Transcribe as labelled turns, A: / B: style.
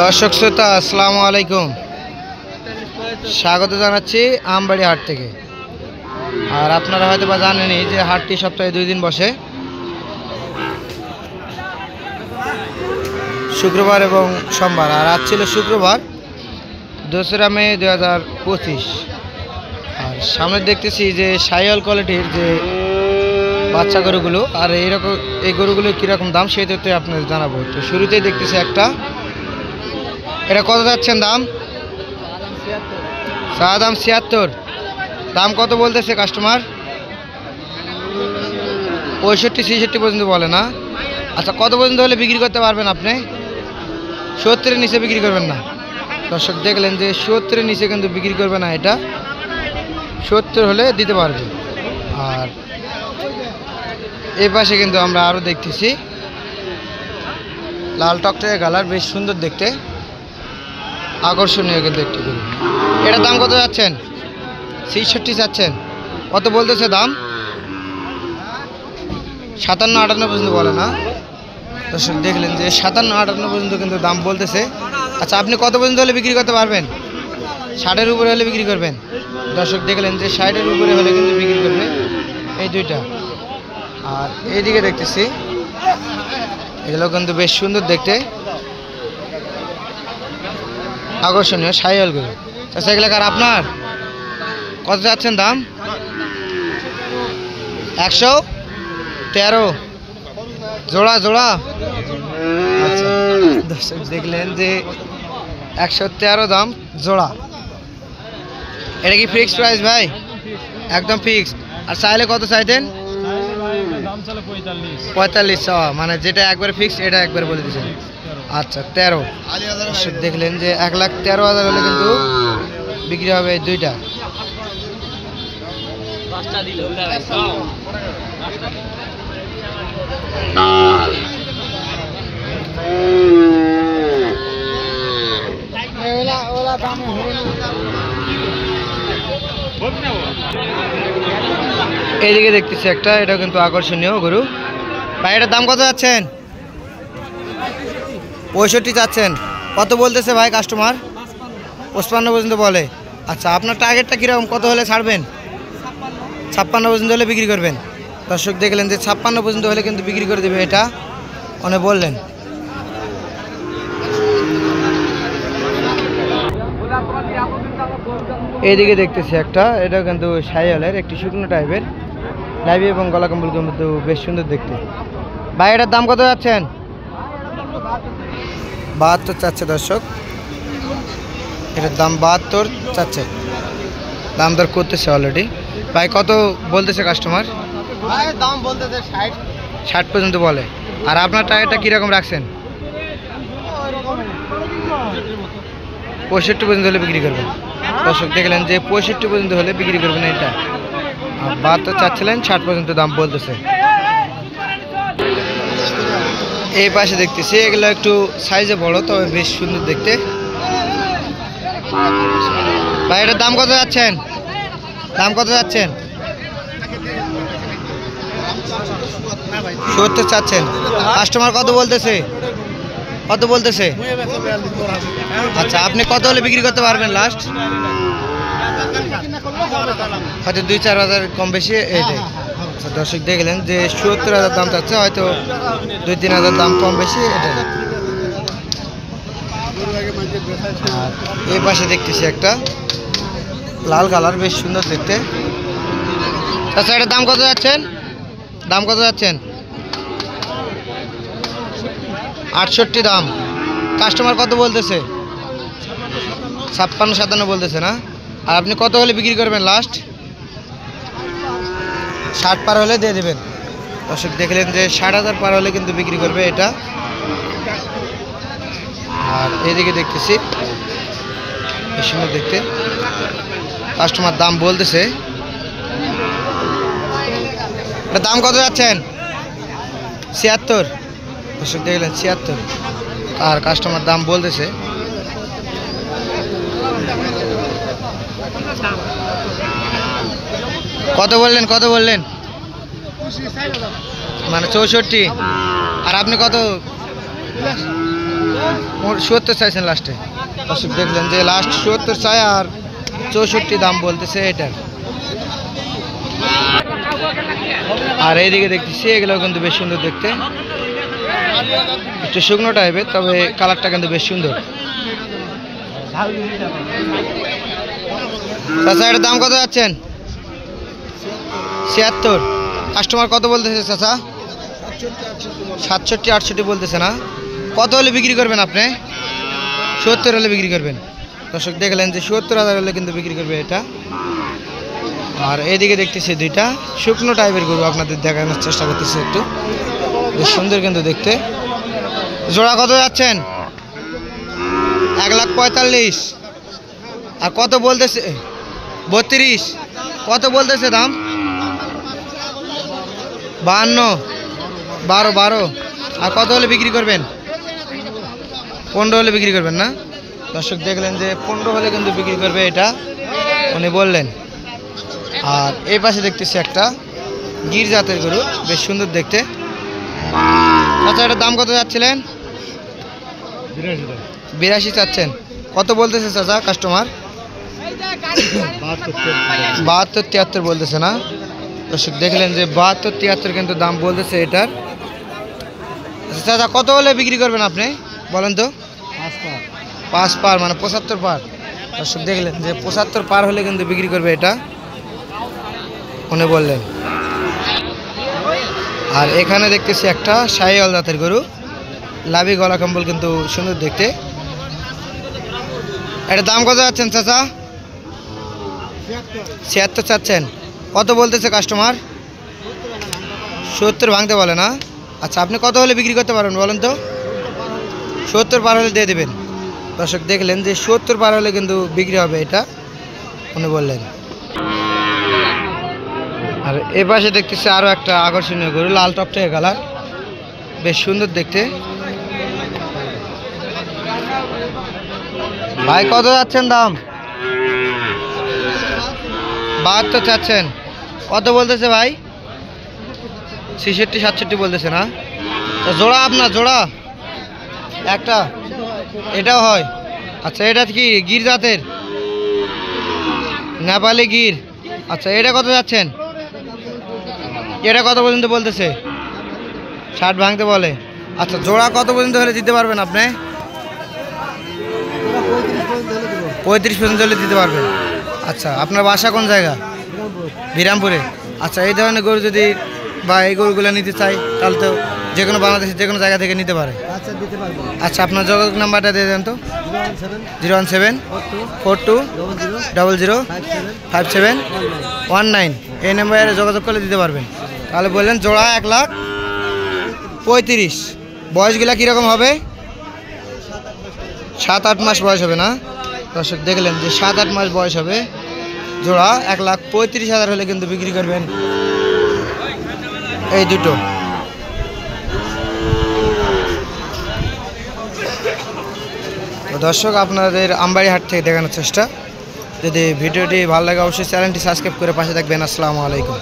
A: দর্শক শ্রোতা আসসালামু আলাইকুম, স্বাগত জানাচ্ছি আমবাড়ি হাট থেকে। আর আপনারা হয়তো বা জানেনই যে হাটটি সপ্তাহে 2 দিন বসে, শুক্রবার এবং সোমবার। আর আজ ছিল শুক্রবার 2রা মে 2025। আর সামনে দেখতেছি যে শাহিওয়াল কোয়ালিটির যে বাচ্চা গরুগুলো, আর এইরকম এই গরুগুলো কীরকম দাম সেই তথ্য আপনাদের জানাবো। তো শুরুতেই দেখতেছি একটা, এটা কত যাচ্ছেন দাম? চা দাম 76। দাম কত বলতেছে কাস্টমার? 65-66 পর্যন্ত বলে না। আচ্ছা, কত পর্যন্ত হলে বিক্রি করতে পারবেন আপনি? 70-এর নিচে বিক্রি করবেন না। দর্শক দেখলেন যে 70-এর নিচে কিন্তু বিক্রি করবে না, এটা 70 হলে দিতে পারবে। আর এই পাশে কিন্তু আমরা আরও দেখতেছি লাল টকটকে কালার, বেশ সুন্দর দেখতে, আকর্ষণীয় কিন্তু একটু গরু। এটার দাম কত যাচ্ছেন? 66 যাচ্ছেন। কত বলতেছে দাম? 57-58 পর্যন্ত বলে না। দর্শক দেখলেন যে 57-58 পর্যন্ত কিন্তু দাম বলতেছে। আচ্ছা, আপনি কত পর্যন্ত হলে বিক্রি করতে পারবেন? 60-এর উপরে হলে বিক্রি করবেন। দর্শক দেখলেন যে 60-এর উপরে হলে কিন্তু বিক্রি করবে এই দুইটা। আর এইদিকে দেখতেছি এগুলো কিন্তু বেশ সুন্দর দেখতে, আকর্ষণীয় শাহিওয়াল গরু। আচ্ছা, এগুলো কার আপনার? কত যাচ্ছেন দাম? 113 জোড়া জোড়া। আচ্ছা, দর্শক দেখলেন যে 113 দাম জোড়া। এটা কি ফিক্সড প্রাইস ভাই? একদম ফিক্সড। আর চাইলে কত চাইতেন? 45, মানে যেটা একবারে ফিক্সড এটা একবারে বলে দিয়েছেন। আচ্ছা, 13। দেখলেন যে 1,13,000 হলে কিন্তু বিক্রি হবে এই দুইটা। এইদিকে দেখতেছি একটা, এটা কিন্তু আকর্ষণীয় গরু। ভাই, এটার দাম কত যাচ্ছেন? 65 যাচ্ছেন। কত বলতেছে ভাই কাস্টমার? 55 পর্যন্ত বলে। আচ্ছা, আপনার টার্গেটটা কীরকম? কত হলে ছাড়বেন? 56 পর্যন্ত হলে বিক্রি করবেন। দর্শক দেখলেন যে 56 পর্যন্ত হলে কিন্তু বিক্রি করে দেবে, এটা অনেক বললেন। এইদিকে দেখতেছি একটা, এটা কিন্তু শাহিওয়ালের একটি শুকনো টাইপের, লাইভি এবং গলা কম্বল কিন্তু বেশ সুন্দর দেখতে। ভাই, এটার দাম কত যাচ্ছেন? 72 চাচ্ছে। দর্শক, এটার দাম 72 চাচ্ছে, দাম দর করতেছে অলরেডি। ভাই, কত বলতেছে কাস্টমার?
B: দাম বলতেছে
A: 60 পর্যন্ত বলে। আর আপনার টায়ারটা কীরকম রাখছেন? 65 পর্যন্ত হলে বিক্রি করবেন। দর্শক দেখলেন যে 65 পর্যন্ত হলে বিক্রি করবেন এটা। আর 72 চাচ্ছিলেন, 60 পর্যন্ত দাম বলতেছে। এই পাশে দেখতেছি এগুলো একটু সাইজে বড়, তবে বেশ সুন্দর দেখতে। ভাই, এটার দাম কত যাচ্ছেন? দাম কত যাচ্ছেন? 70 চাচ্ছেন। কাস্টমার কত বলতেছে? কত বলতেছে? আচ্ছা, আপনি কত হলে বিক্রি করতে পারবেন লাস্ট? হয়তো 2-4 হাজার কম বেশি এইটাই। আচ্ছা, দর্শক দেখলেন যে 70,000 দাম চাচ্ছে, হয়তো 2-3 হাজার দাম কম বেশি এটাই। আর এই পাশে দেখতেছি একটা লাল কালার, বেশ সুন্দর দেখতে। আচ্ছা, এটার দাম কত যাচ্ছেন? দাম কত যাচ্ছেন? 68 দাম। কাস্টমার কত বলতেছে? 56-57 বলতেছে না। আর আপনি কত হলে বিক্রি করবেন লাস্ট? 60 পার হলে দিয়ে দেবেন। দর্শক দেখলেন যে 60,000 পার হলে কিন্তু বিক্রি করবে এটা। আর এদিকে দেখতেছি বেশ সুন্দর দেখতে, কাস্টমার দাম বলতেছে। এটা দাম কত যাচ্ছেন? 76। দর্শক দেখলেন 76, আর কাস্টমার দাম বলতেছে। কত বললেন? কত বললেন? মানে 64। আর আপনি কত ৭০ চাইছেন লাস্টে। দর্শক দেখলেন যে লাস্ট ৭০ চাই আর ৬৪ দাম বলতেছে এটার। আর এইদিকে দেখতেছি এগুলো কিন্তু বেশ সুন্দর দেখতে, একটু শুকনো টাইপের, তবে কালারটা কিন্তু বেশ সুন্দর। চাচা এটার দাম কত যাচ্ছেন? ৭৬। কাস্টমার কত বলতেছে চাচা? ৬৭ ৬৮ বলতেছে না? কত হলে বিক্রি করবেন আপনি? ৭০ হলে বিক্রি করবেন। দর্শক দেখলেন যে ৭০,০০০ হলে কিন্তু বিক্রি করবে এটা। আর এদিকে দেখতেছি দুইটা শুকনো টাইপের গরু, আপনাদের দেখানোর চেষ্টা করতেছি একটু, বেশ সুন্দর কিন্তু দেখতে। জোড়া কত যাচ্ছেন? ১,৪৫,০০০। আর কত বলতেছে? ৩২। কত বলতেছে দাম? ৫২, ১২। আর কত হলে বিক্রি করবেন? ১৫ হলে বিক্রি করবেন না? দর্শক দেখলেন যে ১৫ হলে কিন্তু বিক্রি করবে এটা উনি বললেন। আর এই পাশে দেখতেছি একটা গির জাতের গরু, বেশ সুন্দর দেখতে। আচ্ছা এটার দাম কত যাচ্ছিলেন? ৮২ চাচ্ছেন। কত বলতেছে চাচা কাস্টমার? ৭২ ৭৩ বলতেছে না? দর্শক দেখলেন যে ৭২ ৭৩ কিন্তু দাম বলতেছে এটার। আচ্ছা চাচা কত হলে বিক্রি করবেন আপনি বলেন তো? ৫ পার মানে ৭৫ পার। দর্শক দেখলেন যে ৭৫ পার হলে কিন্তু বিক্রি করবে এটা উনি বললেন। আর এখানে দেখতেছি একটা শাহিওয়াল জাতের গরু, লাভি গলা কম্বল কিন্তু সুন্দর দেখতে। এটার দাম কত যাচ্ছেন চাচা? ৭৬ চাচ্ছেন। কত বলতেছে কাস্টমার? ৭০ ভাঙতে বলে না? আচ্ছা আপনি কত হলে বিক্রি করতে পারবেন বলেন তো? ৭০ পার হলে দিয়ে দেবেন। দর্শক দেখলেন যে ৭০ পার হলে কিন্তু বিক্রি হবে এটা উনি বললেন। আর এ পাশে দেখতেছি আরও একটা আকর্ষণীয় গরু, লাল টপটে কালার, বেশ সুন্দর দেখতে। ভাই কত যাচ্ছেন দাম? ৭২ চাচ্ছেন। কত বলতেছে ভাই? ৬৬ ৬৭ বলতেছে না? তো জোড়া আপনার জোড়া একটা, এটাও হয়? আচ্ছা এটা কি গির জাতের? নেপালি গির। আচ্ছা এটা কত যাচ্ছেন? এটা কত পর্যন্ত বলতেছে? ৬০ ভাঙতে বলে। আচ্ছা জোড়া কত পর্যন্ত হলে দিতে পারবেন আপনি? ৩৫ পর্যন্ত হলে দিতে পারবেন। আচ্ছা আপনার বাসা কোন জায়গা? বিরামপুরে। আচ্ছা এই ধরনের গরু যদি বা এই গরুগুলো নিতে চাই তাহলে তো যে কোনো বাংলাদেশের যে কোনো জায়গা থেকে নিতে পারে। আচ্ছা আপনার যোগাযোগ নাম্বারটা দিয়ে দেন তো। 017 42 00 5719, এই নাম্বারে যোগাযোগ করলে দিতে পারবেন। তাহলে বললেন জোড়া ১,৩৫,০০০। বয়সগুলা কীরকম হবে? ৭-৮ মাস বয়স হবে না? দর্শক দেখলেন যে ৭-৮ মাস বয়স হবে। জোড়া ১,৩৫,০০০ হলে কিন্তু বিক্রি করবেন এই দুটো। দর্শক আপনাদের আমবাড়ি হাট থেকে দেখানোর চেষ্টা। যদি ভিডিওটি ভালো লাগে অবশ্যই চ্যানেলটি সাবস্ক্রাইব করে পাশে থাকবেন। আসসালামু আলাইকুম।